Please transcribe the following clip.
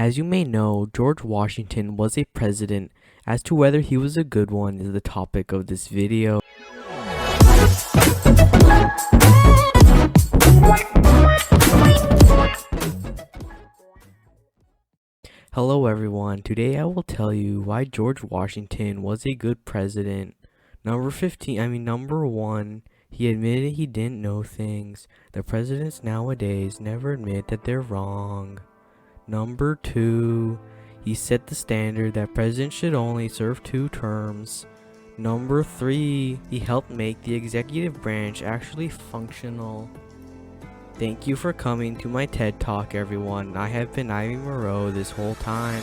As you may know, George Washington was a president. As to whether he was a good one is the topic of this video. Hello everyone, today I will tell you why George Washington was a good president. Number 1, he admitted he didn't know things. The presidents nowadays never admit that they're wrong. Number 2, he set the standard that presidents should only serve 2 terms. Number 3, he helped make the executive branch actually functional. Thank you for coming to my TED Talk, everyone. I have been Ivy Moreau this whole time.